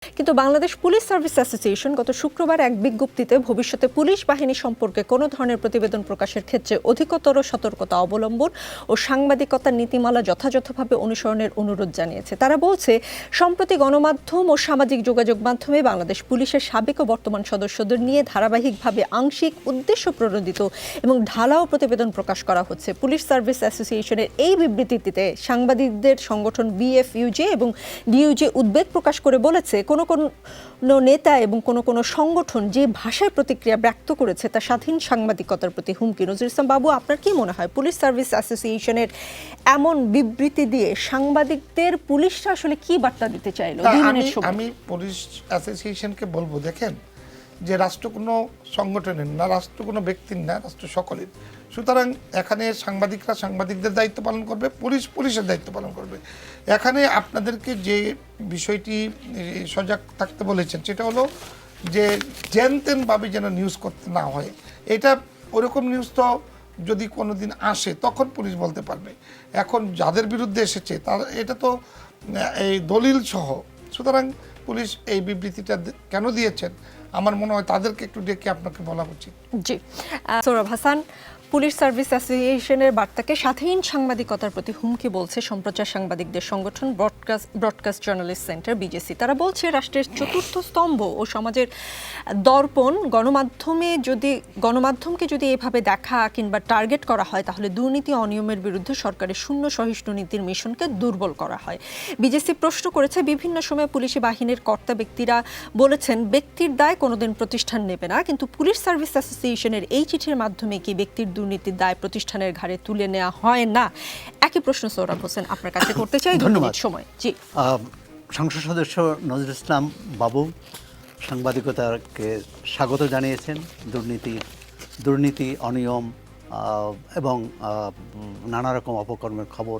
কিন্তু Bangladesh police service association গত শুক্রবার এক বিজ্ঞপ্তিতে ভবিষ্যতে পুলিশ বাহিনী সম্পর্কে কোনো ধরনের প্রতিবেদন প্রকাশের ক্ষেত্রে অধিকতর সতর্কতা অবলম্বন ও সাংবাদিকতার নীতিমালা যথাযথভাবে অনুসরণের অনুরোধ জানিয়েছে। তারা বলছে, সম্প্রতি গণমাধ্যম ও সামাজিক যোগাযোগ মাধ্যমে বাংলাদেশ পুলিশের সাবেক ও বর্তমান সদস্যদের নিয়ে ধারাবাহিকভাবে আংশিক উদ্দেশ্য প্রণোদিত এবং ঢালাও প্রতিবেদন প্রকাশ করা হচ্ছে। পুলিশ সার্ভিস অ্যাসোসিয়েশনের এই বিবৃতিতে সাংবাদিকদের সংগঠন বিএফইউজে এবং ডিইউজে উদ্বেগ প্রকাশ করে বলেছে, কোনো নেতা এবং কোনো সংগঠন যে ভাষায় প্রতিক্রিয়া ব্যক্ত করেছে তা স্বাধীন সাংবাদিকতার প্রতি হুমকি। নজরুল ইসলাম বাবু, আপনার কি মনে হয় পুলিশ সার্ভিস অ্যাসোসিয়েশনের এমন বিবৃতি দিয়ে সাংবাদিকদের পুলিশরা আসলে কি বার্তা দিতে চাইলো? আমি পুলিশ অ্যাসোসিয়েশনকে বলবো, দেখেন যে রাষ্ট্র কোনো সংগঠনের না, রাষ্ট্র কোনো ব্যক্তির না, রাষ্ট্র সকলের। সুতরাং এখানে সাংবাদিকরা সাংবাদিকদের দায়িত্ব পালন করবে, পুলিশ পুলিশের দায়িত্ব পালন করবে। এখানে আপনাদেরকে যে বিষয়টি সজাগ থাকতে বলেছেন সেটা হলো যে জেনতেনভাবে যেন নিউজ করতে না হয়। এটা ওরকম নিউজ তো যদি কোনো দিন আসে তখন পুলিশ বলতে পারবে। এখন যাদের বিরুদ্ধে এসেছে তার এটা তো এই দলিল সহ। সুতরাং পুলিশ এই বিবৃতিটা কেন দিয়েছেন আমার মনে হয় তাদেরকে একটু ডেকে আপনাকে বলা উচিত। জি, সৌরভ হাসান, পুলিশ সার্ভিস অ্যাসোসিয়েশনের বার্তাকে স্বাধীন সাংবাদিকতার প্রতি হুমকি বলছে সম্প্রচার সাংবাদিকদের সংগঠন ব্রডকাস্ট জার্নালিস্ট সেন্টার বিজেসি। তারা বলছে, রাষ্ট্রের চতুর্থ স্তম্ভ ও সমাজের দর্পণ গণমাধ্যমকে যদি এভাবে দেখা কিংবা টার্গেট করা হয় তাহলে দুর্নীতি অনিয়মের বিরুদ্ধে সরকারের শূন্য সহিষ্ণু নীতির মিশনকে দুর্বল করা হয়। বিজেসি প্রশ্ন করেছে, বিভিন্ন সময় পুলিশি বাহিনীর কর্তা ব্যক্তিরা বলেছেন ব্যক্তির দায় কোনোদিন প্রতিষ্ঠান নেবে না, কিন্তু পুলিশ সার্ভিস অ্যাসোসিয়েশনের এই চিঠির মাধ্যমে কি ব্যক্তির দুর্নীতির দায় প্রতিষ্ঠানের ঘাড়ে তুলে নেওয়া হয় না? একই প্রশ্ন সৌরভ হোসেন আপনার কাছে করতে চাই। ধন্যবাদ। সময় জি, সংসদ সদস্য নজরুল ইসলাম বাবু সাংবাদিকতাকে স্বাগত জানিয়েছেন। দুর্নীতি অনিয়ম এবং নানা রকম অপকর্মের খবর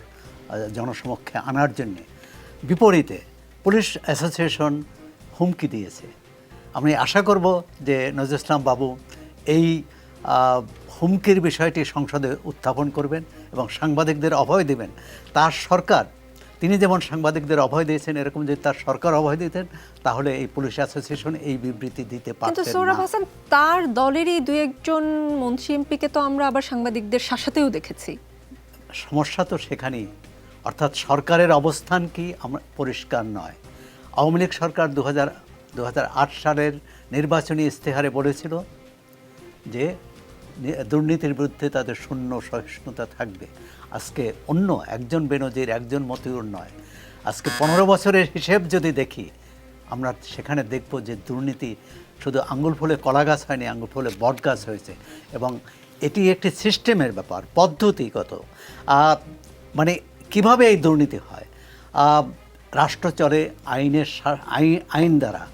জনসমক্ষে আনার জন্যে বিপরীতে পুলিশ অ্যাসোসিয়েশন হুমকি দিয়েছে। আমি আশা করব যে নজরুল ইসলাম বাবু এই হুমকির বিষয়টি সংসদে উত্থাপন করবেন এবং সাংবাদিকদের অভয় দেবেন। তার সরকার, তিনি যেমন সাংবাদিকদের অভয় দিয়েছেন, এরকম যদি তার সরকার অভয় দিতেন তাহলে এই পুলিশ অ্যাসোসিয়েশন এই বিবৃতি দিতে পারতেন না। কিন্তু সৌরভ হাসান, তার দলেরই দু একজন মন্ত্রী এমপিকে তো আমরা আবার সাংবাদিকদের শাসাতেও দেখেছি। সমস্যা তো সেখানেই, অর্থাৎ সরকারের অবস্থান কি আমরা পরিষ্কার নয়। আওয়ামী লীগ সরকার 2008 সালের নির্বাচনী ইস্তেহারে বলেছিল যে দুর্নীতির বিরুদ্ধে তাদের শূন্য সহিষ্ণুতা থাকবে। আজকে অন্য একজন বেনজির, একজন মতিউর নয়, আজকে 15 বছরের হিসেব যদি দেখি আমরা সেখানে দেখব যে দুর্নীতি শুধু আঙ্গুল ফুলে কলা গাছ হয়নি, আঙ্গুল ফুলে বট গাছ হয়েছে। এবং এটি একটি সিস্টেমের ব্যাপার, পদ্ধতিগত। মানে কিভাবে এই দুর্নীতি হয়? রাষ্ট্র চলে আইন দ্বারা।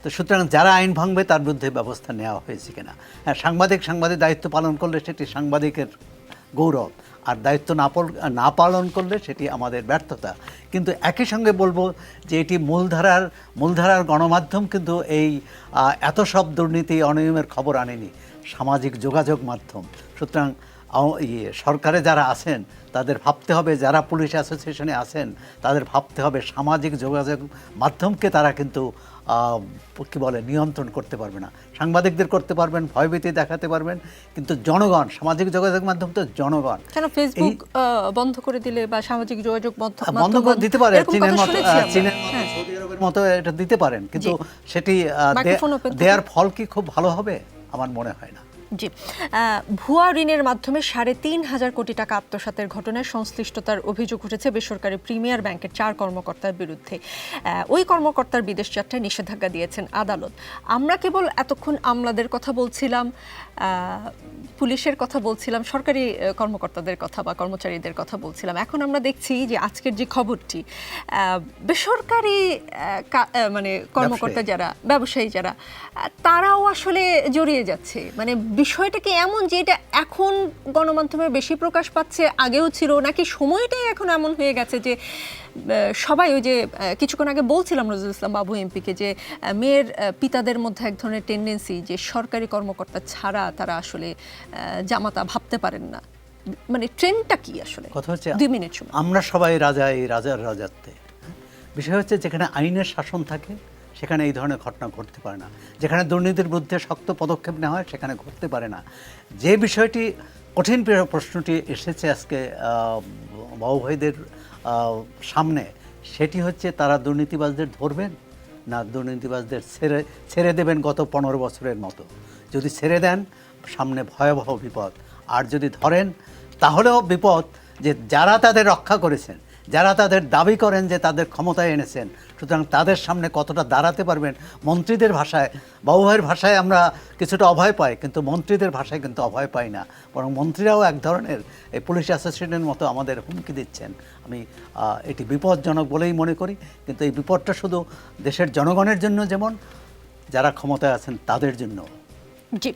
তো সুতরাং যারা আইন ভাঙবে তার বিরুদ্ধে ব্যবস্থা নেওয়া হয়েছে কিনা। হ্যাঁ, সাংবাদিক দায়িত্ব পালন করলে সেটি সাংবাদিকের গৌরব, আর দায়িত্ব না পালন করলে সেটি আমাদের ব্যর্থতা। কিন্তু একই সঙ্গে বলবো যে এটি মূলধারার গণমাধ্যম কিন্তু এই এত সব দুর্নীতি অনিয়মের খবর আনেনি, সামাজিক যোগাযোগ মাধ্যম। সুতরাং সরকারে যারা আছেন তাদের ভাবতে হবে, যারা পুলিশ অ্যাসোসিয়েশনে আছেন তাদের ভাবতে হবে সামাজিক যোগাযোগ মাধ্যমকে তারা কিন্তু কি বলে নিয়ন্ত্রণ করতে পারবে না। সাংবাদিকদের করতে পারবেন, ভয়ভীতি দেখাতে পারবেন, কিন্তু জনগণ, সামাজিক যোগাযোগ মাধ্যম তো জনগণ। কেন ফেসবুক বন্ধ করে দিলে বা সামাজিক যোগাযোগ বন্ধ করে দিতে পারে, চীনের মতো সৌদি আরবের মতো এটা দিতে পারেন, কিন্তু সেটি দেয়ার ফল কি খুব ভালো হবে? আমার মনে হয় না। জি, ভুয়া ঋণের মাধ্যমে 3.5 কোটি টাকা আত্মসাতের ঘটনায় সংশ্লিষ্টতার অভিযোগ উঠেছে বেসরকারি প্রিমিয়ার ব্যাংকের 4 কর্মকর্তার বিরুদ্ধে। ওই কর্মকর্তার বিদেশ যাত্রায় নিষেধাজ্ঞা দিয়েছেন আদালত। আমরা কেবল এতক্ষণ আমলাদের কথা বলছিলাম, পুলিশের কথা বলছিলাম, সরকারি কর্মকর্তাদের কথা বা কর্মচারীদের কথা বলছিলাম। এখন আমরা দেখছি যে আজকের যে খবরটি, বেসরকারি মানে কর্মকর্তা যারা, ব্যবসায়ী যারা, তারাও আসলে জড়িয়ে যাচ্ছে। মানে বিষয়টা কি এমন যে এটা এখন গণমাধ্যমে বেশি প্রকাশ পাচ্ছে, আগেও ছিল, নাকি সময়টাই এখন এমন হয়ে গেছে যে সবাই, ওই যে কিছুক্ষণ আগে বলছিলাম নজরুল ইসলাম বাবু এমপিকে, যে মেয়ের পিতাদের মধ্যে এক ধরনের টেন্ডেন্সি যে সরকারি কর্মকর্তা ছাড়া তারা আসলে জামাতা ভাবতে পারেন না। মানে ট্রেন্ডটা কি আসলে? কথা হচ্ছে 2 মিনিট সময়। আমরা সবাই রাজা, এই রাজার রাজত্বে। বিষয় হচ্ছে যেখানে আইনের শাসন থাকে সেখানে এই ধরনের ঘটনা ঘটতে পারে না। যেখানে দুর্নীতির বিরুদ্ধে শক্ত পদক্ষেপ নেওয়া হয় সেখানে ঘটতে পারে না। যে বিষয়টি কঠিন প্রশ্নটি এসেছে আজকে বাবু ভাইদের সামনে, সেটি হচ্ছে তারা দুর্নীতিবাজদের ধরবেন না দুর্নীতিবাজদের ছেড়ে দেবেন গত 15 বছরের মতো। যদি ছেড়ে দেন সামনে ভয়াবহ বিপদ, আর যদি ধরেন তাহলেও বিপদ, যে যারা তাদের রক্ষা করেছেন, যারা তাদের দাবি করেন যে তাদের ক্ষমতায় এনেছেন, সুতরাং তাদের সামনে কতটা দাঁড়াতে পারবেন। মন্ত্রীদের ভাষায়, বাবু ভাইয়ের ভাষায় আমরা কিছুটা অভয় পাই, কিন্তু মন্ত্রীদের ভাষায় কিন্তু অভয় পাই না, বরং মন্ত্রীরাও এক ধরনের এই পুলিশ অ্যাসোসিয়েশনের মতো আমাদের হুমকি দিচ্ছেন। আমি এটি বিপজ্জনক বলেই মনে করি, কিন্তু এই বিপদটা শুধু দেশের জনগণের জন্য যেমন, যারা ক্ষমতায় আছেন তাদের জন্য। জি